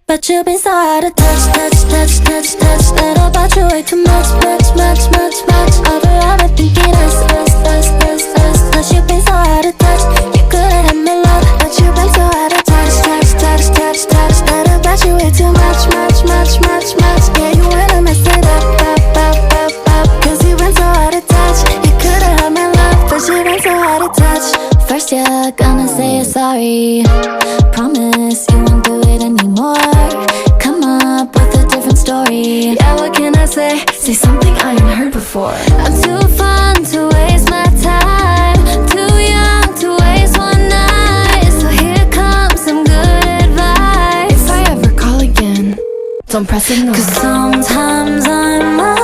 But you've been so out of touch, touch, touch, touch, touch. That about you way too much, much, much, much, much. Overall, I'm thinking us. Cause you've been so out of touch. You could've had my love, but you've been so out of touch, touch, touch, touch, touch. That about you way too much, much, much, much, much. Yeah, you wanna mess it up, up, up, up, up. Cause you've been so out of touch. You could've had my love, but you've been so out of touch. First you're gonna say you're sorry. Promise you won't do it anymore. Come up with a different story. Yeah, what can I say? Say something I ain't heard before. I'm too fun to waste my time. Too young to waste one night. So here comes some good advice. If I ever call again, don't press ignore. Cause sometimes I'm